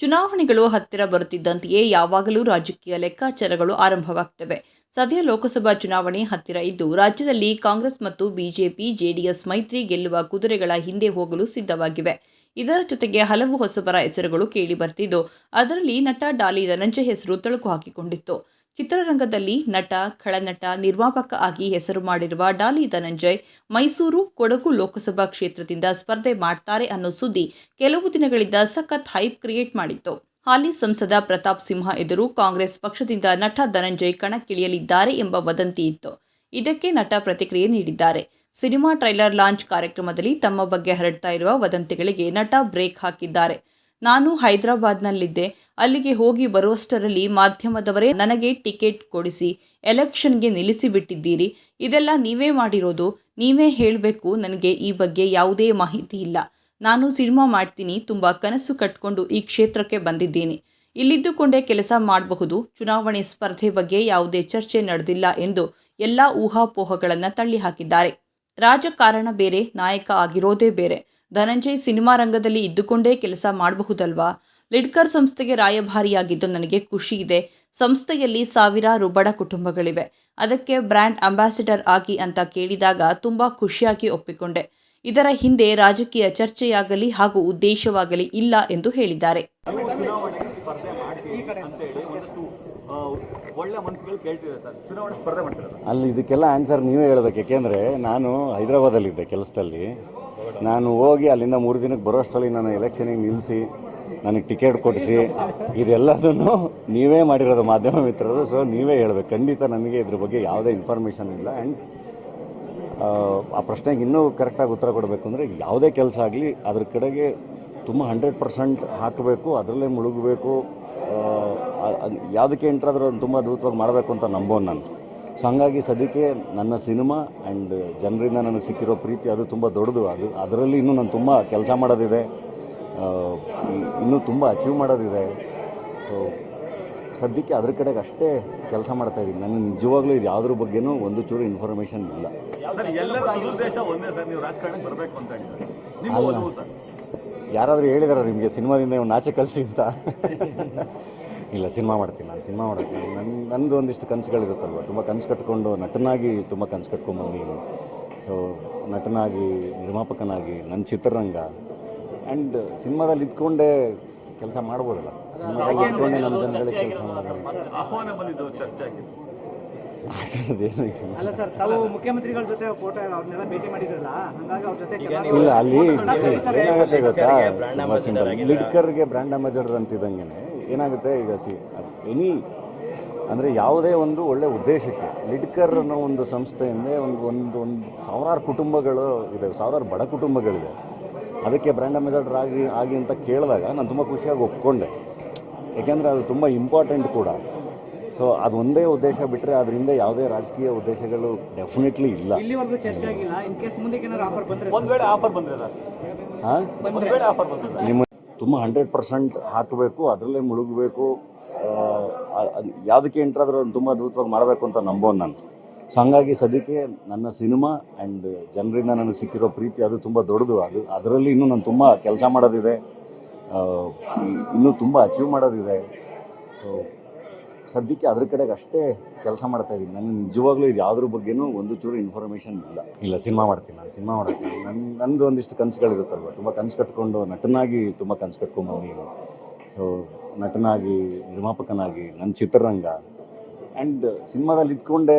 ಚುನಾವಣೆಗಳು ಹತ್ತಿರ ಬರುತ್ತಿದ್ದಂತೆಯೇ ಯಾವಾಗಲೂ ರಾಜಕೀಯ ಲೆಕ್ಕಾಚಾರಗಳು ಆರಂಭವಾಗ್ತವೆ. ಸದ್ಯ ಲೋಕಸಭಾ ಚುನಾವಣೆ ಹತ್ತಿರ ಇದ್ದು, ರಾಜ್ಯದಲ್ಲಿ ಕಾಂಗ್ರೆಸ್ ಮತ್ತು ಬಿಜೆಪಿ, ಜೆಡಿಎಸ್ ಮೈತ್ರಿ ಗೆಲ್ಲುವ ಕುದುರೆಗಳ ಹಿಂದೆ ಹೋಗಲು ಸಿದ್ಧವಾಗಿವೆ. ಇದರ ಜೊತೆಗೆ ಹಲವು ಹೊಸಬರ ಹೆಸರುಗಳು ಕೇಳಿಬರ್ತಿದ್ದು, ಅದರಲ್ಲಿ ನಟ ಡಾಲಿ ಧನಂಜಯ್ ಹೆಸರು ತಳುಕು ಹಾಕಿಕೊಂಡಿತ್ತು. ಚಿತ್ರರಂಗದಲ್ಲಿ ನಟ, ಖಳನಟ, ನಿರ್ಮಾಪಕ ಆಗಿ ಹೆಸರು ಮಾಡಿರುವ ಡಾಲಿ ಧನಂಜಯ್ ಮೈಸೂರು, ಕೊಡಗು ಲೋಕಸಭಾ ಕ್ಷೇತ್ರದಿಂದ ಸ್ಪರ್ಧೆ ಮಾಡ್ತಾರೆ ಅನ್ನೋ ಸುದ್ದಿ ಕೆಲವು ದಿನಗಳಿಂದ ಸಖತ್ ಹೈಪ್ ಕ್ರಿಯೇಟ್ ಮಾಡಿತ್ತು. ಹಾಲಿ ಸಂಸದ ಪ್ರತಾಪ್ ಸಿಂಹ ಎದುರು ಕಾಂಗ್ರೆಸ್ ಪಕ್ಷದಿಂದ ನಟ ಧನಂಜಯ್ ಕಣಕ್ಕಿಳಿಯಲಿದ್ದಾರೆ ಎಂಬ ವದಂತಿ ಇತ್ತು. ಇದಕ್ಕೆ ನಟ ಪ್ರತಿಕ್ರಿಯೆ ನೀಡಿದ್ದಾರೆ. ಸಿನಿಮಾ ಟ್ರೈಲರ್ ಲಾಂಚ್ ಕಾರ್ಯಕ್ರಮದಲ್ಲಿ ತಮ್ಮ ಬಗ್ಗೆ ಹರಡ್ತಾ ಇರುವ ವದಂತಿಗಳಿಗೆ ನಟ ಬ್ರೇಕ್ ಹಾಕಿದ್ದಾರೆ. ನಾನು ಹೈದರಾಬಾದ್ನಲ್ಲಿದ್ದೆ. ಅಲ್ಲಿಗೆ ಹೋಗಿ ಬರುವಷ್ಟರಲ್ಲಿ ಮಾಧ್ಯಮದವರೇ ನನಗೆ ಟಿಕೆಟ್ ಕೊಡಿಸಿ ಎಲೆಕ್ಷನ್ಗೆ ನಿಲ್ಲಿಸಿಬಿಟ್ಟಿದ್ದೀರಿ. ಇದೆಲ್ಲ ನೀವೇ ಮಾಡಿರೋದು. ನೀವೇ ಹೇಳಬೇಕು. ನನಗೆ ಈ ಬಗ್ಗೆ ಯಾವುದೇ ಮಾಹಿತಿ ಇಲ್ಲ. ನಾನು ಸಿನಿಮಾ ಮಾಡ್ತೀನಿ. ತುಂಬ ಕನಸು ಕಟ್ಕೊಂಡು ಈ ಕ್ಷೇತ್ರಕ್ಕೆ ಬಂದಿದ್ದೀನಿ. ಇಲ್ಲಿದ್ದುಕೊಂಡೇ ಕೆಲಸ ಮಾಡಬಹುದು. ಚುನಾವಣೆ ಸ್ಪರ್ಧೆ ಬಗ್ಗೆ ಯಾವುದೇ ಚರ್ಚೆ ನಡೆದಿಲ್ಲ ಎಂದು ಎಲ್ಲ ಊಹಾಪೋಹಗಳನ್ನು ತಳ್ಳಿಹಾಕಿದ್ದಾರೆ. ರಾಜಕಾರಣ ಬೇರೆ, ನಾಯಕ ಆಗಿರೋದೇ ಬೇರೆ. ಧನಂಜಯ್ ಸಿನಿಮಾ ರಂಗದಲ್ಲಿ ಇದ್ದುಕೊಂಡೇ ಕೆಲಸ ಮಾಡಬಹುದಲ್ವಾ? ಲಿಡ್ಕರ್ ಸಂಸ್ಥೆಗೆ ರಾಯಭಾರಿಯಾಗಿದ್ದು ನನಗೆ ಖುಷಿ ಇದೆ. ಸಂಸ್ಥೆಯಲ್ಲಿ ಸಾವಿರಾರು ಬಡ ಕುಟುಂಬಗಳಿವೆ. ಅದಕ್ಕೆ ಬ್ರ್ಯಾಂಡ್ ಅಂಬಾಸಿಡರ್ ಆಗಿ ಅಂತ ಕೇಳಿದಾಗ ತುಂಬ ಖುಷಿಯಾಗಿ ಒಪ್ಪಿಕೊಂಡೆ. ಇದರ ಹಿಂದೆ ರಾಜಕೀಯ ಚರ್ಚೆಯಾಗಲಿ ಹಾಗೂ ಉದ್ದೇಶವಾಗಲಿ ಇಲ್ಲ ಎಂದು ಹೇಳಿದ್ದಾರೆ. ಅಲ್ಲಿ ಇದಕ್ಕೆಲ್ಲ ಆನ್ಸರ್ ನೀವೇ ಹೇಳ್ಬೇಕು. ಯಾಕೆಂದರೆ ನಾನು ಹೈದರಾಬಾದಲ್ಲಿದ್ದೆ ಕೆಲಸದಲ್ಲಿ. ನಾನು ಹೋಗಿ ಅಲ್ಲಿಂದ 3 ದಿನಕ್ಕೆ ಬರೋಷ್ಟರಲ್ಲಿ ನಾನು ಎಲೆಕ್ಷನಿಗೆ ನಿಲ್ಲಿಸಿ ನನಗೆ ಟಿಕೆಟ್ ಕೊಡಿಸಿ ಇದೆಲ್ಲದನ್ನು ನೀವೇ ಮಾಡಿರೋದು ಮಾಧ್ಯಮ ಮಿತ್ರರು. ಸೊ ನೀವೇ ಹೇಳ್ಬೇಕು. ಖಂಡಿತ ನನಗೆ ಇದ್ರ ಬಗ್ಗೆ ಯಾವುದೇ ಇನ್ಫಾರ್ಮೇಷನ್ ಇಲ್ಲ. ಆ್ಯಂಡ್ ಆ ಪ್ರಶ್ನೆಗೆ ಇನ್ನೂ ಕರೆಕ್ಟಾಗಿ ಉತ್ತರ ಕೊಡಬೇಕು ಅಂದರೆ, ಯಾವುದೇ ಕೆಲಸ ಆಗಲಿ ಅದ್ರ ಕಡೆಗೆ ತುಂಬ 100% ಹಾಕಬೇಕು, ಅದರಲ್ಲೇ ಮುಳುಗಬೇಕು. ಯಾವುದಕ್ಕೆ ಎಂಟ್ರಾದರೂ ತುಂಬ ಅದ್ಭುತವಾಗಿ ಮಾಡಬೇಕು ಅಂತ ನಂಬೋನು ನಾನು. ಸೊ ಹಾಗಾಗಿ ಸದ್ಯಕ್ಕೆ ನನ್ನ ಸಿನಿಮಾ ಆ್ಯಂಡ್ ಜನರಿಂದ ನನಗೆ ಸಿಕ್ಕಿರೋ ಪ್ರೀತಿ ಅದು ತುಂಬ ದೊಡ್ಡದು. ಅದರಲ್ಲಿ ಇನ್ನೂ ನಾನು ತುಂಬ ಕೆಲಸ ಮಾಡೋದಿದೆ, ಇನ್ನೂ ತುಂಬ ಅಚೀವ್ ಮಾಡೋದಿದೆ. ಸೊ ಸದ್ಯಕ್ಕೆ ಅದ್ರ ಕಡೆಗೆ ಅಷ್ಟೇ ಕೆಲಸ ಮಾಡ್ತಾಯಿದ್ದೀನಿ. ನನಗೆ ನಿಜವಾಗ್ಲೂ ಇದು ಯಾವುದ್ರ ಬಗ್ಗೆನೂ ಒಂದು ಚೂರು ಇನ್ಫಾರ್ಮೇಷನ್ ಇಲ್ಲ. ಯಾರಾದರೂ ಹೇಳಿದಾರ ನಿಮಗೆ ಸಿನಿಮಾದಿಂದ ಒಂದು ಆಚೆ ಕಳಿಸಿ ಅಂತ? ಇಲ್ಲ, ಸಿನಿಮಾ ಮಾಡ್ತೀನಿ. ನಾನು ಸಿನಿಮಾ ಮಾಡ್ತೀನಿ. ನಂದು ಒಂದಿಷ್ಟು ಕನಸುಗಳಿರುತ್ತಲ್ವ, ತುಂಬ ಕನಸು ಕಟ್ಕೊಂಡು ನಟನಾಗಿ ತುಂಬ ಕನಸು ಕಟ್ಕೊಂಡ್ಬಂದಿದ್ದೀನಿ. ಸೊ ನಟನಾಗಿ, ನಿರ್ಮಾಪಕನಾಗಿ, ನನ್ನ ಚಿತ್ರರಂಗ ಆ್ಯಂಡ್ ಸಿನಿಮಾದಲ್ಲಿ ಇದ್ಕೊಂಡೇ ಕೆಲಸ ಮಾಡ್ಬೋದಲ್ಲ. ಸಿನಿಮಾದಲ್ಲಿ ಇದ್ಕೊಂಡೇ ನಮ್ಮ ಜನಗಳಿಗೆ ಕೆಲಸ ಮಾಡೋದು. ಅಲ್ಲ ಸರ್, ತಾವು ಮುಖ್ಯಮಂತ್ರಿಗಳ ಜೊತೆ ಫೋಟೋ ಅವ್ರನ್ನೆಲ್ಲ ಭೇಟಿ ಮಾಡಿದ್ರಲ್ಲ, ಹಾಗಾಗಿ ಅವ್ರ ಜೊತೆ ಇಲ್ಲ, ಅಲ್ಲಿ ಏನಾಗುತ್ತೆ ಗೊತ್ತಾ, ತುಂಬ ಸಿಂಪಲ್. ಲಿಡ್ಕರ್ಗೆ ಬ್ರ್ಯಾಂಡ್ ಅಂಬಾಸಿಡರ್ ಅಂತಿದ್ದಂಗೆ ಏನಾಗುತ್ತೆ ಈಗ ಎನಿ ಅಂದರೆ ಯಾವುದೇ ಒಂದು ಒಳ್ಳೆ ಉದ್ದೇಶಕ್ಕೆ ಲಿಡ್ಕರ್ ಅನ್ನೋ ಒಂದು ಸಂಸ್ಥೆಯಿಂದ ಒಂದು ಸಾವಿರಾರು ಕುಟುಂಬಗಳು ಇದೆ, ಸಾವಿರಾರು ಬಡ ಕುಟುಂಬಗಳಿದೆ. ಅದಕ್ಕೆ ಬ್ರ್ಯಾಂಡ್ ಅಂಬಾಸಿಡರ್ ಆಗಿ ಅಂತ ಕೇಳಿದಾಗ ನಾನು ತುಂಬ ಖುಷಿಯಾಗಿ ಒಪ್ಕೊಂಡೆ. ಯಾಕೆಂದರೆ ಅದು ತುಂಬ ಇಂಪಾರ್ಟೆಂಟ್ ಕೂಡ. ಸೊ ಅದು ಒಂದೇ ಉದ್ದೇಶ ಬಿಟ್ಟರೆ ಅದರಿಂದ ಯಾವುದೇ ರಾಜಕೀಯ ಉದ್ದೇಶಗಳು ಡೆಫಿನೆಟ್ಲಿ ಇಲ್ಲ. ಇಲ್ಲಿವರೆಗೂ ಚರ್ಚೆ ಆಗಿಲ್ಲ. ಇನ್ ಕೇಸ್ ಮುಂದಕ್ಕೆ ಏನಾದ್ರು ಆಫರ್ ಬಂದರೆ, ನಿಮ್ಮ ತುಂಬ 100% ಹಾಕಬೇಕು, ಅದರಲ್ಲೇ ಮುಳುಗಬೇಕು. ಯಾವುದಕ್ಕೆ ಎಂಟ್ರಾದರೂ ತುಂಬ ಅದ್ಭುತವಾಗಿ ಮಾಡಬೇಕು ಅಂತ ನಂಬೋನು ನಾನು. ಸೊ ಹಾಗಾಗಿ ಸದ್ಯಕ್ಕೆ ನನ್ನ ಸಿನಿಮಾ ಆ್ಯಂಡ್ ಜನರಿಂದ ನನಗೆ ಸಿಕ್ಕಿರೋ ಪ್ರೀತಿ ಅದು ತುಂಬ ದೊಡ್ಡದು. ಅದರಲ್ಲಿ ಇನ್ನೂ ನಾನು ತುಂಬ ಕೆಲಸ ಮಾಡೋದಿದೆ, ಇನ್ನೂ ತುಂಬ ಅಚೀವ್ ಮಾಡೋದಿದೆ. ಸೊ ಸದ್ಯಕ್ಕೆ ಅದ್ರ ಕಡೆಗೆ ಅಷ್ಟೇ ಕೆಲಸ ಮಾಡ್ತಾಯಿದ್ದೀನಿ. ನನಗೆ ನಿಜವಾಗ್ಲೂ ಇದು ಯಾವುದ್ರ ಬಗ್ಗೆನೂ ಒಂದು ಚೂರು ಇನ್ಫಾರ್ಮೇಷನ್ ಇಲ್ಲ. ಇಲ್ಲ, ಸಿನಿಮಾ ಮಾಡ್ತೀನಿ. ನಾನು ಸಿನಿಮಾ ಮಾಡ್ತೀನಿ. ನಂದು ಒಂದಿಷ್ಟು ಕನಸುಗಳಿರುತ್ತಲ್ವ, ತುಂಬ ಕನಸು ಕಟ್ಕೊಂಡು ನಟನಾಗಿ ತುಂಬ ಕನಸು ಕಟ್ಕೊಂಡ್ಬಂದಿದ್ದೀನಿ. ಸೊ ನಟನಾಗಿ, ನಿರ್ಮಾಪಕನಾಗಿ, ನನ್ನ ಚಿತ್ರರಂಗ ಆ್ಯಂಡ್ ಸಿನಿಮಾದಲ್ಲಿ ಇದ್ಕೊಂಡೇ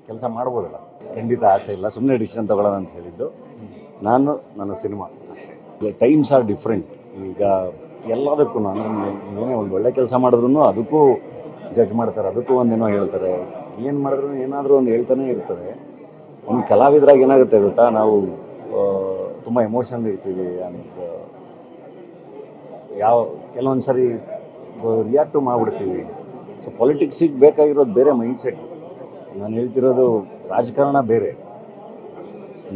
ಕೆಲಸ ಮಾಡ್ಬೋದಲ್ಲ. ಖಂಡಿತ ಆಸೆ ಇಲ್ಲ. ಸುಮ್ಮನೆ ಡಿಸಿಷನ್ ತೊಗೊಳ್ಳೋಣ ಅಂತ ಹೇಳಿದ್ದು ನಾನು. ನನ್ನ ಸಿನಿಮಾ ಅಷ್ಟೇ. Times are different. ಈಗ ಎಲ್ಲದಕ್ಕೂ ನಾನು ಏನೇ ಒಂದು ಒಳ್ಳೆ ಕೆಲಸ ಮಾಡಿದ್ರು ಅದಕ್ಕೂ ಜಡ್ಜ್ ಮಾಡ್ತಾರೆ, ಅದಕ್ಕೂ ಒಂದೇನೋ ಹೇಳ್ತಾರೆ. ಏನು ಮಾಡಿದ್ರು ಏನಾದರೂ ಒಂದು ಹೇಳ್ತಾನೆ ಇರ್ತಾರೆ. ಒಂದು ಕಲಾವಿದರಾಗ ಏನಾಗುತ್ತೆ ಗೊತ್ತಾ, ನಾವು ತುಂಬ ಎಮೋಷನಲ್ ಇರ್ತೀವಿ. ಕೆಲವೊಂದು ಸರಿ ರಿಯಾಕ್ಟು ಮಾಡಿಬಿಡ್ತೀವಿ. ಸೊ ಪಾಲಿಟಿಕ್ಸಿಗೆ ಬೇಕಾಗಿರೋದು ಬೇರೆ ಮೈಂಡ್ಸೆಟ್. ನಾನು ಹೇಳ್ತಿರೋದು ರಾಜಕಾರಣ ಬೇರೆ,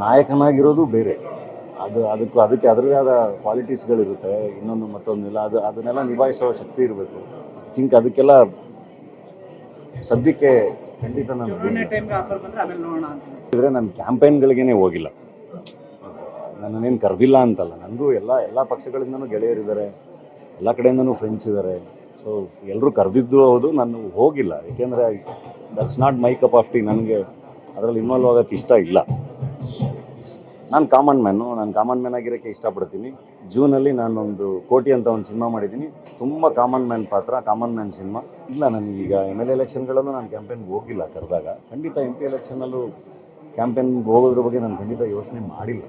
ನಾಯಕನಾಗಿರೋದು ಬೇರೆ. ಅದಕ್ಕೆ ಅದರದೇ ಆದ ಕ್ವಾಲಿಟೀಸ್ಗಳಿರುತ್ತೆ, ಇನ್ನೊಂದು ಮತ್ತೊಂದಿಲ್ಲ. ಅದನ್ನೆಲ್ಲ ನಿಭಾಯಿಸೋ ಶಕ್ತಿ ಇರಬೇಕು. ಥಿಂಕ್ ಅದಕ್ಕೆಲ್ಲ ಸದ್ಯಕ್ಕೆ ಖಂಡಿತ ನಾನು ನನ್ನ ಕ್ಯಾಂಪೇನ್ಗಳಿಗೇ ಹೋಗಿಲ್ಲ. ನನ್ನನ್ನೇನು ಕರೆದಿಲ್ಲ ಅಂತಲ್ಲ. ನನಗೂ ಎಲ್ಲ ಪಕ್ಷಗಳಿಂದನೂ ಗೆಳೆಯರಿದ್ದಾರೆ. ಎಲ್ಲ ಕಡೆಯಿಂದನೂ ಫ್ರೆಂಡ್ಸ್ ಇದ್ದಾರೆ. ಸೊ ಎಲ್ಲರೂ ಕರೆದಿದ್ದು ಹೌದು, ನಾನು ಹೋಗಿಲ್ಲ. ಏಕೆಂದರೆ that's not my cup of tea. ನನಗೆ ಅದರಲ್ಲಿ ಇನ್ವಾಲ್ವ್ ಆಗೋಕ್ಕೆ ಇಷ್ಟ ಇಲ್ಲ. ನಾನು ಕಾಮನ್ ಮ್ಯಾನ್ ಆಗಿರೋಕ್ಕೆ ಇಷ್ಟಪಡ್ತೀನಿ. ಜೂನಲ್ಲಿ ನಾನೊಂದು ಕೋಟಿ ಅಂತ ಒಂದು ಸಿನಿಮಾ ಮಾಡಿದ್ದೀನಿ. ತುಂಬ ಕಾಮನ್ ಮ್ಯಾನ್ ಪಾತ್ರ, ಕಾಮನ್ ಮ್ಯಾನ್ ಸಿನಿಮಾ. ಇಲ್ಲ, ನನಗೀಗ MLA ಎಲೆಕ್ಷನ್ಗಳಲ್ಲೂ ನಾನು ಕ್ಯಾಂಪೇನ್ಗೆ ಹೋಗಿಲ್ಲ. ಕರೆದಾಗ ಖಂಡಿತ MP ಎಲೆಕ್ಷನಲ್ಲೂ ಕ್ಯಾಂಪೇನ್ಗೆ ಹೋಗೋದ್ರ ಬಗ್ಗೆ ನಾನು ಖಂಡಿತ ಯೋಚನೆ ಮಾಡಿಲ್ಲ.